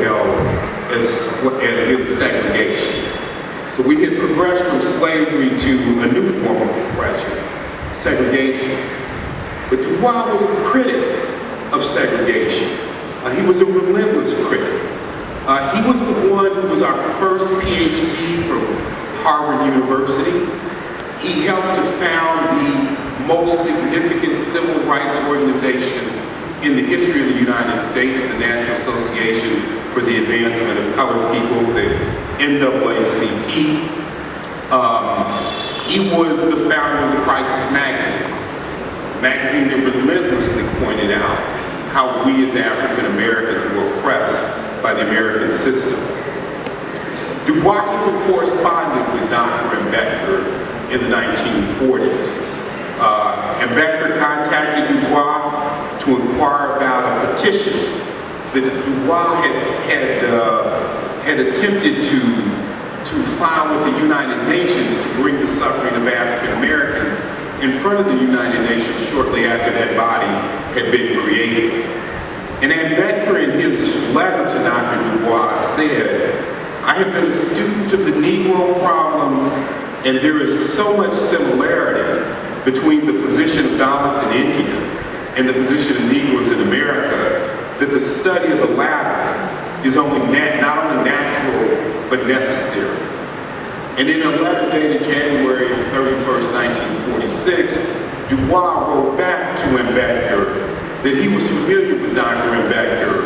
well as segregation. So we had progressed from slavery to a new form of oppression, segregation. But Du Bois was a critic of segregation. He was a relentless critic. He was the one who was our first PhD from Harvard University. He helped to found the most significant civil rights organization in the history of the United States, the National Association for the Advancement of Colored People, the NAACP. He was the founder of the Crisis magazine, a magazine that relentlessly pointed out how we as African Americans were oppressed by the American system. Du Bois even corresponded with Dr. Ambedkar in the 1940s. Ambedkar contacted Du Bois to inquire about a petition that Du Bois had attempted to file with the United Nations to bring the suffering of African Americans in front of the United Nations shortly after that body had been created. And Ambedkar, in his letter to Dr. Du Bois, said, "I have been a student of the Negro problem, and there is so much similarity between the position of Dalits in India and the position of Negroes in America that the study of the latter is not only natural, but necessary." And in a letter dated January 31st, 1946, Du Bois wrote back to Ambedkar that he was familiar with Dr. Ambedkar,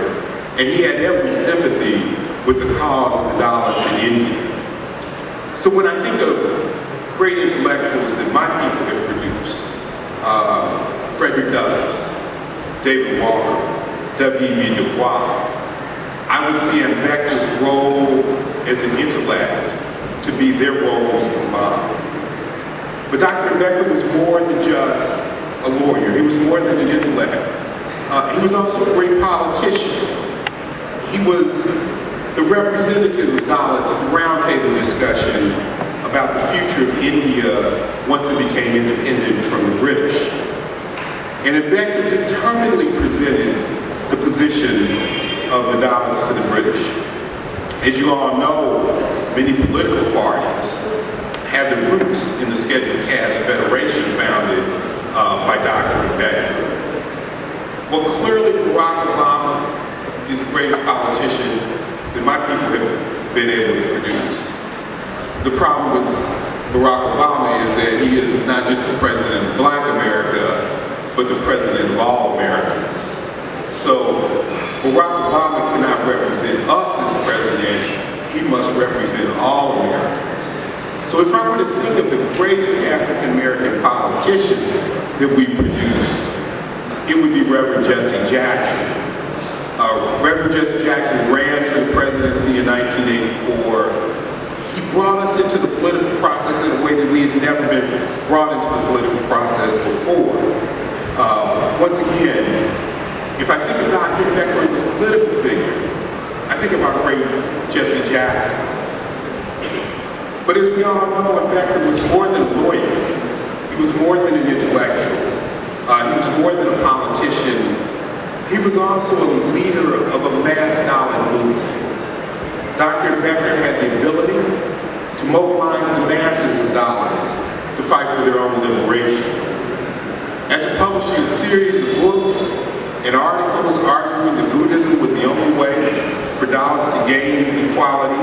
and he had every sympathy with the cause of the Dalits in India. So when I think of great intellectuals that my people have produced, Frederick Douglass, David Walker, W.E.B. Du Bois, I would see Ambedkar's role as an intellect to be their roles combined. But Dr. Ambedkar was more than just a lawyer. He was more than an intellect. He was also a great politician. He was the representative of Dalits at the roundtable discussion about the future of India once it became independent from the British. And Ambedkar determinedly presented the position of the Dalits to the British. As you all know, many political parties have their roots in the Scheduled Caste Federation founded by Dr. Ambedkar. Well, clearly Barack Obama is the greatest politician that my people have been able to produce. The problem with Barack Obama is that he is not just the president of Black America, but the president of all Americans. So Barack Obama cannot represent us as president, he must represent all Americans. So if I were to think of the greatest African American politician that we produced, it would be Reverend Jesse Jackson. Reverend Jesse Jackson ran for the presidency in 1984. He brought us into the political process in a way that we had never been brought into the political process before. Once again, if I think of Dr. Ambedkar as a political figure, I think about great Jesse Jackson. But as we all know, Ambedkar was more than a lawyer. He was more than an intellectual. He was more than a politician. He was also a leader of a mass Dalit movement. Dr. Ambedkar had the ability to mobilize the masses of Dalits to fight for their own liberation. After publishing a series of books and articles arguing that Buddhism was the only way for Dalits to gain equality,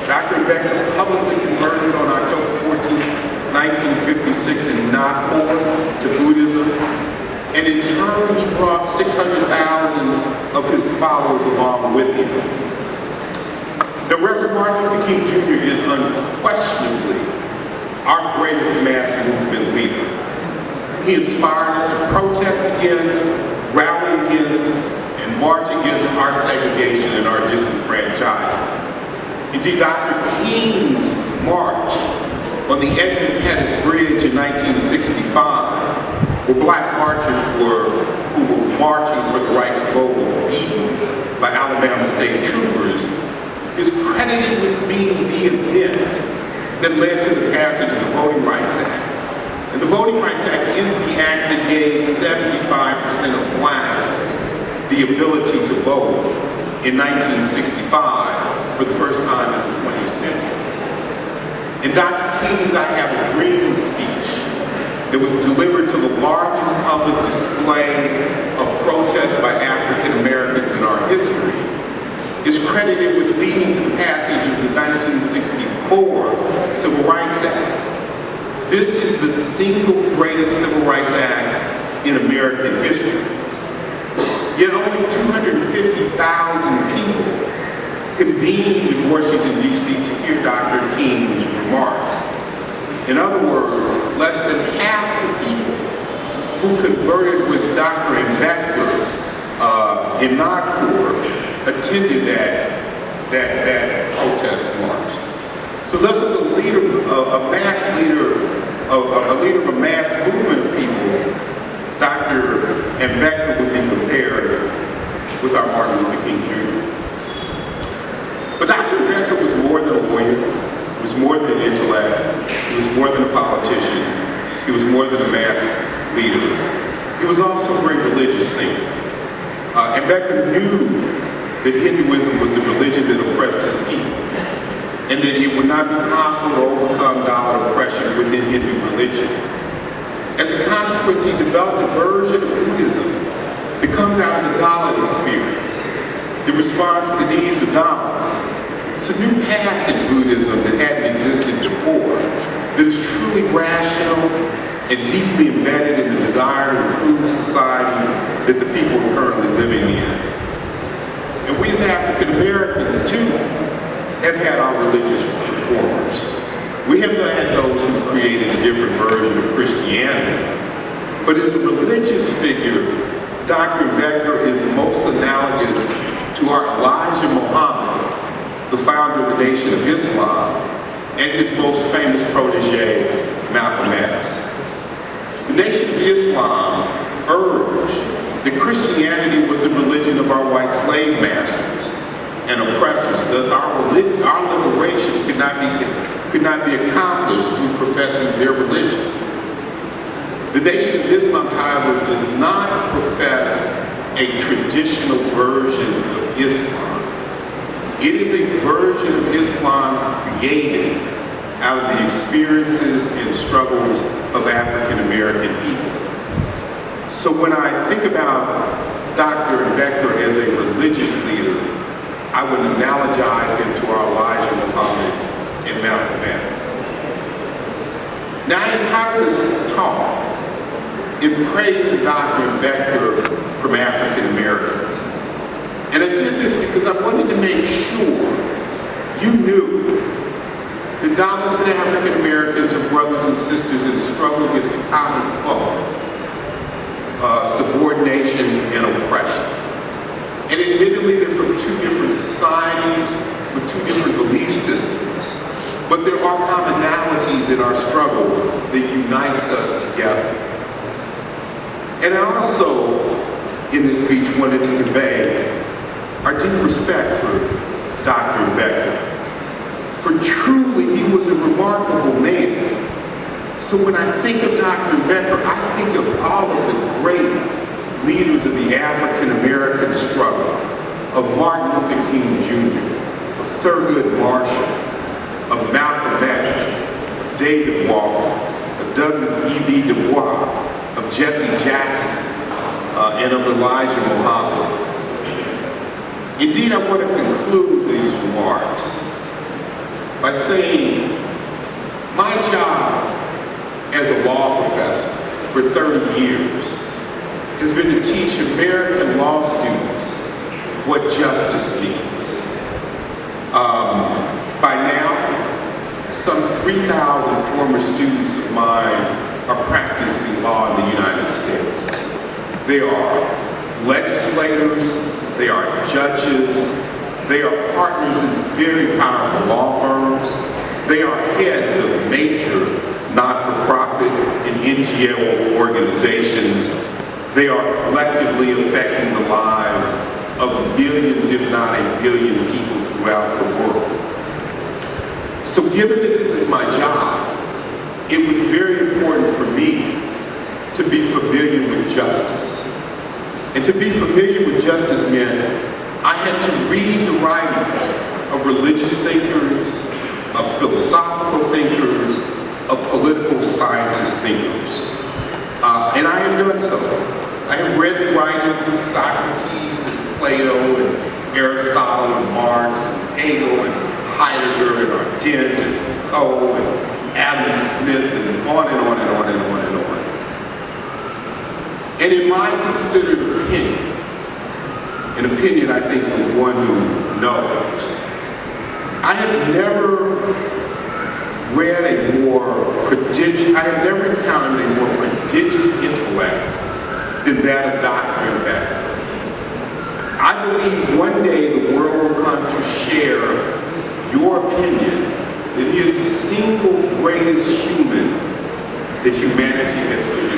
Dr. Ambedkar publicly converted on October 14, 1956 in Nagpur to Buddhism, and in turn he brought 600,000 of his followers along with him. The Reverend Martin Luther King Jr. is unquestionably our greatest mass movement leader. He inspired us to protest against, rally against, and march against our segregation and our disenfranchisement. Indeed, Dr. King's march on the Edmund Pettus Bridge in 1965, where black marchers who were marching for the right to vote were beaten by Alabama state troopers, is credited with being the event that led to the passage of the Voting Rights Act. And the Voting Rights Act is the act that gave 75% of blacks the ability to vote in 1965 for the first time in the 20th century. In Dr. King's I Have a Dream speech that was delivered to the largest public display of protest by African Americans in our history, is credited with leading to the passage of the 1964 Civil Rights Act. This is the single greatest civil rights act in American history. Yet only 250,000 people convened in Washington, D.C. to hear Dr. King's remarks. In other words, less than half the people who converted with Dr. Ambedkar in Nagpur attended that protest march. So thus as a leader, a leader of a mass movement of people, Dr. Ambedkar would be compared with our Martin Luther King Jr. But Dr. Ambedkar was more than a lawyer, he was more than an intellect, he was more than a politician, he was more than a mass leader. He was also a great religious thinker. Ambedkar knew that Hinduism was a religion that oppressed his people, and that it would not be possible to overcome Dalit oppression within Hindu religion. As a consequence, he developed a version of Buddhism that comes out of the Dalit experience, that responds to the needs of Dalits. It's a new path in Buddhism that hadn't existed before, that is truly rational and deeply embedded in the desire to improve society that the people are currently living in. And we as African Americans, too, have had our religious reformers. We have had those who created a different version of Christianity. But as a religious figure, Dr. Ambedkar is most analogous to our Elijah Muhammad, the founder of the Nation of Islam, and his most famous protege, Malcolm X. The Nation of Islam urged that Christianity was the religion of our white slave masters and oppressors. Thus, our liberation could not be accomplished through professing their religion. The Nation of Islam, however, does not profess a traditional version of Islam. It is a version of Islam created out of the experiences and struggles of African American people. So when I think about Dr. Ambedkar as a religious leader, I would analogize him to our Elijah Muhammad and Malcolm X. Now I entitled this talk in praise of Dr. Ambedkar from African Americans. And I did this because I wanted to make sure you knew that Dalits and African Americans are brothers and sisters in the struggle against the common foe, subordination and oppression. And admittedly, they're from two different societies with two different belief systems, but there are commonalities in our struggle that unites us together. And I also, in this speech, wanted to convey our deep respect for Dr. Ambedkar. For truly, he was a remarkable man. So when I think of Dr. Ambedkar, I think of all of the great leaders of the African American struggle, of Martin Luther King Jr., of Thurgood Marshall, of Malcolm X, David Walker, of W.E.B. Du Bois, of Jesse Jackson, and of Elijah Muhammad. Indeed, I want to conclude these remarks by saying my job as a law professor for 30 years has been to teach American law students what justice means. By now, some 3,000 former students of mine are practicing law in the United States. They are legislators, they are judges, they are partners in very powerful law firms, they are heads of major not-for-profit and NGO organizations. They are collectively affecting the lives of millions, if not a billion people throughout the world. So given that this is my job, it was very important for me to be familiar with justice. And to be familiar with justice meant I had to read the writings of religious thinkers, of philosophical thinkers, of political scientist thinkers. And I have done so. I have read the writings of Socrates and Plato and Aristotle and Marx and Hegel and Heidegger and Ardent and Foucault and Adam Smith and on and on and on and on and on. And in my considered opinion, an opinion I think of one who knows, I have never read a more prodigious, I have never encountered a more prodigious intellect than that of Dr. Ambedkar. I believe one day the world will come to share your opinion that he is the single greatest human that humanity has produced.